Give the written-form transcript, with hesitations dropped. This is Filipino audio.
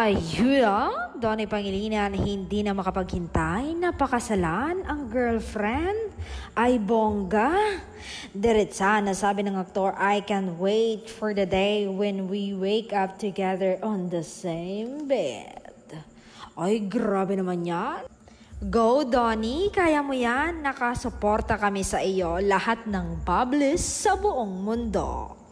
Ayuda, Donnie Pangilinan hindi na makapaghintay, napakasalan ang girlfriend ay bongga. Diretsa na sabi ng aktor, I can't wait for the day when we wake up together on the same bed. Ay, grabe naman yan. Go, Donnie, kaya mo yan. Nakasuporta kami sa iyo, lahat ng bubbles sa buong mundo.